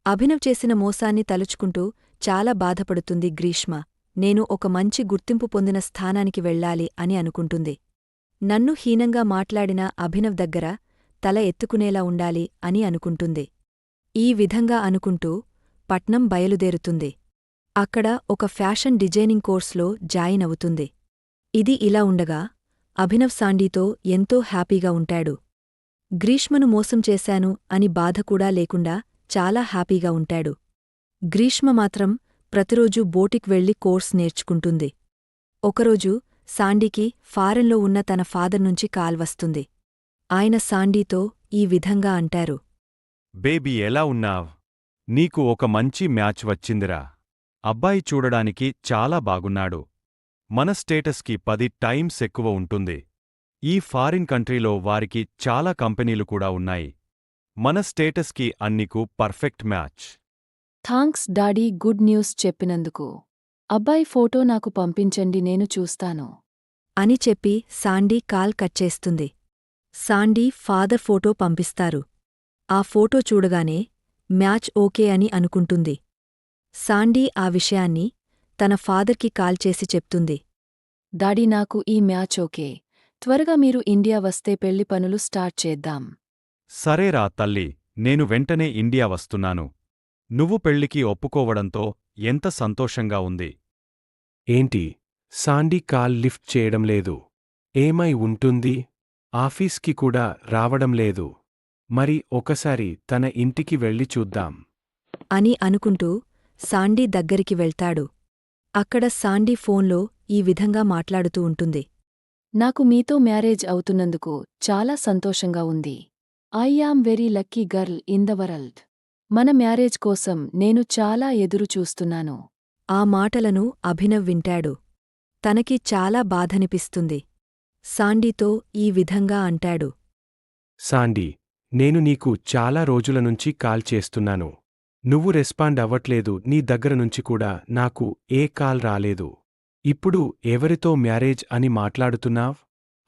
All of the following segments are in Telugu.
అభినవ్ చేసిన మోసాన్ని తలుచుకుంటూ చాలా బాధపడుతుంది గ్రీష్మ. నేను ఒక మంచి గుర్తింపు పొందిన స్థానానికి వెళ్ళాలి అని అనుకుంటుంది. నన్ను హీనంగా మాట్లాడిన అభినవ్ దగ్గర తల ఎత్తుకునేలా ఉండాలి అని అనుకుంటుంది. ఈ విధంగా అనుకుంటూ పట్నం బయలుదేరుతుంది. అక్కడ ఒక ఫ్యాషన్ డిజైనింగ్ కోర్స్లో జాయిన్ అవుతుంది. ఇది ఇలా ఉండగా అభినవ్ సాండీతో ఎంతో హ్యాపీగా ఉంటాడు. గ్రీష్మను మోసం చేశాను అని బాధకూడా లేకుండా చాలా హ్యాపీగా ఉంటాడు. గ్రీష్మ మాత్రం ప్రతిరోజూ బోటిక్ వెళ్లి కోర్స్ నేర్చుకుంటుంది. ఒకరోజు సాండీకి ఫారెన్లో ఉన్న తన ఫాదర్ నుంచి కాల్ వస్తుంది. ఆయన సాండీతో ఈ విధంగా అంటారు. బేబీ ఎలా ఉన్నావ్? నీకు ఒక మంచి మ్యాచ్ వచ్చిందిరా. అబ్బాయి చూడడానికి చాలా బాగున్నాడు. మన స్టేటస్కి 10 టైమ్స్ ఎక్కువ ఉంటుంది. ఈ ఫారిన్ కంట్రీలో వారికి చాలా కంపెనీలు కూడా ఉన్నాయి. మన స్టేటస్కి అన్నికు perfect match. Thanks daddy good news చెప్పినందుకు. అబ్బాయి ఫోటో నాకు పంపించండి నేను చూస్తాను. అని చెప్పి సాండీ కాల్ కట్ చేస్తుంది. సాండీ ఫాదర్ ఫోటో పంపిస్తారు. ఆ ఫోటో చూడగానే మ్యాచ్ ఓకే అని అనుకుంటుంది. సాండీ ఆ విషయాన్ని తన ఫాదర్కి కాల్ చేసి చెప్తుంది. డాడీ నాకు ఈ మ్యాచ్ ఓకే. త్వరగా మీరు ఇండియా వస్తే పెళ్లి పనులు స్టార్ట్ చేద్దాం. సరేరా తల్లి, నేను వెంటనే ఇండియా వస్తున్నాను. నువ్వు పెళ్లికి ఒప్పుకోవడంతో ఎంత సంతోషంగా ఉంది. ఏంటి, సాండీ కాల్ లిఫ్ట్ చేయడం లేదు? ఏమై ఉంటుంది? ఆఫీస్కి కూడా రావడం లేదు. మరి ఒకసారి తన ఇంటికి వెళ్ళి చూద్దాం అని అనుకుంటూ సాండీ దగ్గరికి వెళ్తాడు. అక్కడ సాండీ ఫోన్లో ఈ విధంగా మాట్లాడుతూ ఉంటుంది. నాకు మీతో మ్యారేజ్ అవుతున్నందుకు చాలా సంతోషంగా ఉంది. I am very lucky girl in the world. మన మ్యారేజ్ కోసం నేను చాలా ఎదురు చూస్తున్నాను. ఆ మాటలను అభినవ్ వింటాడు. తనకి చాలా బాధనిపిస్తుంది. సాండీతో ఈ విధంగా అంటాడు. సాండీ, నేను నీకు చాలా రోజుల నుంచి కాల్ చేస్తున్నాను. నువ్వు రెస్పాండ్ అవ్వట్లేదు. నీ దగ్గర నుంచి కూడా నాకు ఏ కాల్ రాలేదు. ఇప్పుడు ఎవరితో మ్యారేజ్ అని మాట్లాడుతున్నావ్?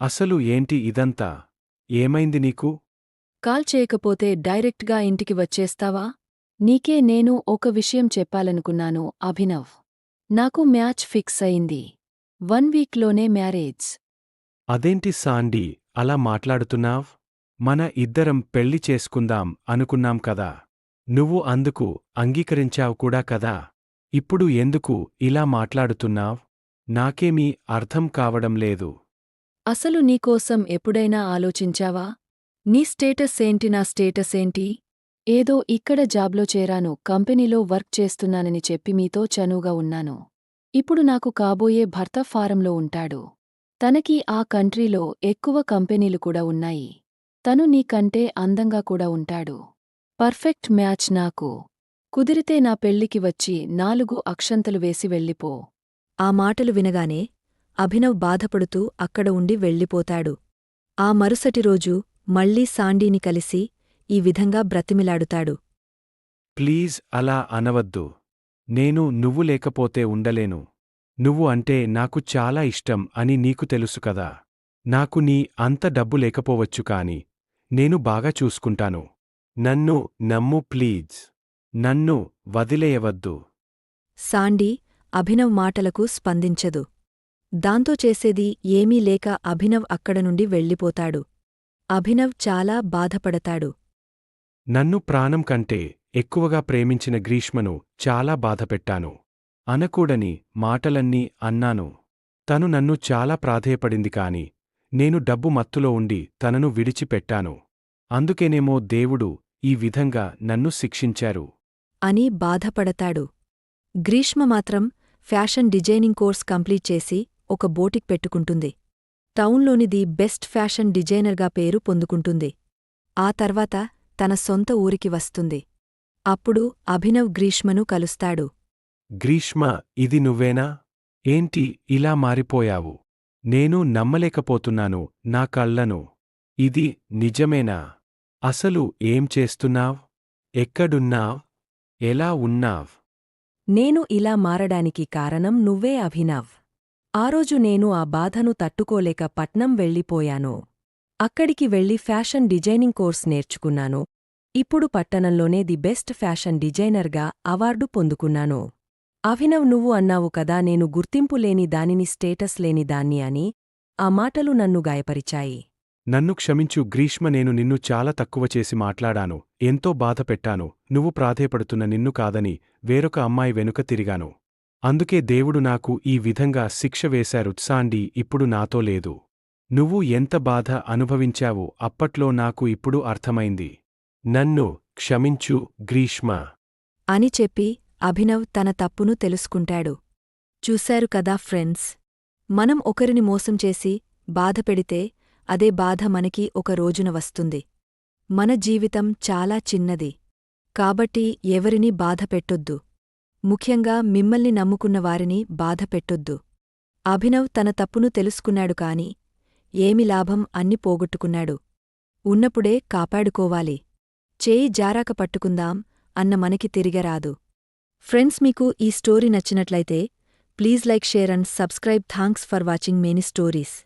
అసలు ఏంటి ఇదంతా? ఏమైంది నీకు? కాల్ చేయకపోతే డైరెక్ట్గా ఇంటికి వచ్చేస్తావా? నీకే నేను ఒక విషయం చెప్పాలనుకున్నాను అభినవ్. నాకు మ్యాచ్ ఫిక్స్ అయింది. 1 వీక్లోనే మ్యారేజ్. అదేంటి సాండీ అలా మాట్లాడుతున్నావ్? మన ఇద్దరం పెళ్లి చేసుకుందాం అనుకున్నాం కదా. నువ్వు అందుకు అంగీకరించావు కూడా కదా. ఇప్పుడు ఎందుకు ఇలా మాట్లాడుతున్నావ్? నాకేమీ అర్థం కావడం లేదు. అసలు నీకోసం ఎప్పుడైనా ఆలోచించావా? నీ స్టేటస్ ఏంటి, నా స్టేటస్ ఏంటి? ఏదో ఇక్కడ జాబ్లో చేరాను, కంపెనీలో వర్క్ చేస్తున్నానని చెప్పి మీతో చనువుగా ఉన్నాను. ఇప్పుడు నాకు కాబోయే భర్త ఫారంలో ఉంటాడు. తనకి ఆ కంట్రీలో ఎక్కువ కంపెనీలు కూడా ఉన్నాయి. తను నీకంటే అందంగా కూడా ఉంటాడు. పర్ఫెక్ట్ మ్యాచ్ నాకు. కుదిరితే నా పెళ్లికి వచ్చి 4 అక్షంతలు వేసి వెళ్ళిపో. ఆ మాటలు వినగానే అభినవ్ బాధపడుతూ అక్కడ ఉండి వెళ్ళిపోతాడు. ఆ మరుసటి రోజు మళ్లీ సాండీని కలిసి ఈ విధంగా బ్రతిమిలాడుతాడు. ప్లీజ్ అలా అనవద్దు. నేను నువ్వు లేకపోతే ఉండలేను. నువ్వు అంటే నాకు చాలా ఇష్టం అని నీకు తెలుసు కదా. నాకు నీ అంత డబ్బు లేకపోవచ్చు కాని నేను బాగా చూసుకుంటాను. నన్ను నమ్ము ప్లీజ్. నన్ను వదిలేయవద్దు. సాండీ అభినవ్ మాటలకు స్పందించదు. దాంతో చేసేది ఏమీ లేక అభినవ్ అక్కడ నుండి వెళ్ళిపోతాడు. అభినవ్ చాలా బాధపడతాడు. నన్ను ప్రాణం కంటే ఎక్కువగా ప్రేమించిన గ్రీష్మను చాలా బాధపెట్టాను. అనకూడని మాటలన్నీ అన్నాను. తను నన్ను చాలా ప్రాధేయపడింది కాని నేను డబ్బు మత్తులో ఉండి తనను విడిచిపెట్టాను. అందుకేనేమో దేవుడు ఈ విధంగా నన్ను శిక్షించారు అని బాధపడతాడు. గ్రీష్మ మాత్రం ఫ్యాషన్ డిజైనింగ్ కోర్స్ కంప్లీట్ చేసి ఒక బోటిక్ పెట్టుకుంటుంది. టౌన్లోని ది బెస్ట్ ఫ్యాషన్ డిజైనర్గా పేరు పొందుకుంటుంది. ఆ తర్వాత తన సొంత ఊరికి వస్తుంది. అప్పుడు అభినవ్ గ్రీష్మను కలుస్తాడు. గ్రీష్మ, ఇది నువ్వేనా? ఏంటి ఇలా మారిపోయావు? నేను నమ్మలేకపోతున్నాను నా కళ్ళను. ఇది నిజమేనా? అసలు ఏం చేస్తున్నావ్? ఎక్కడున్నావ్? ఎలా ఉన్నావ్? నేను ఇలా మారడానికి కారణం నువ్వే అభినవ్. ఆ రోజు నేను ఆ బాధను తట్టుకోలేక పట్నం వెళ్ళిపోయాను. అక్కడికి వెళ్లి ఫ్యాషన్ డిజైనింగ్ కోర్స్ నేర్చుకున్నాను. ఇప్పుడు పట్టణంలోనే ది బెస్ట్ ఫ్యాషన్ డిజైనర్గా అవార్డు పొందుకున్నాను. అభినవ్, నువ్వు అన్నావు కదా నేను గుర్తింపు లేని దానిని, స్టేటస్ లేని దాన్ని అని. ఆ మాటలు నన్ను గాయపరిచాయి. నన్ను క్షమించు గ్రీష్మ, నేను నిన్ను చాలా తక్కువ చేసి మాట్లాడాను, ఎంతో బాధపెట్టాను. నువ్వు ప్రాధేయపడుతున్న నిన్ను కాదని వేరొక అమ్మాయి వెనుక తిరిగాను. అందుకే దేవుడు నాకు ఈ విధంగా శిక్ష వేశారు. సాండీ ఇప్పుడు నాతో లేదు. నువ్వు ఎంత బాధ అనుభవించావో అప్పట్లో నాకు ఇప్పుడు అర్థమైంది. నన్ను క్షమించు గ్రీష్మ అని చెప్పి అభినవ్ తన తప్పును తెలుసుకుంటాడు. చూశారు కదా ఫ్రెండ్స్, మనం ఒకరిని మోసం చేసి బాధపెడితే అదే బాధ మనకి ఒక రోజున వస్తుంది. మన జీవితం చాలా చిన్నది. కాబట్టి ఎవరినీ బాధపెట్టొద్దు. ముఖ్యంగా మిమ్మల్ని నమ్ముకున్న వారిని బాధపెట్టొద్దు. అభినవ్ తన తప్పును తెలుసుకున్నాడు కాని ఏమి లాభం, అన్ని పోగొట్టుకున్నాడు. ఉన్నప్పుడే కాపాడుకోవాలి. చేయి జారాక పట్టుకుందాం అన్న మనకి తిరిగరాదు. ఫ్రెండ్స్, మీకు ఈ స్టోరీ నచ్చినట్లయితే please like, share and subscribe. Thanks for watching many stories.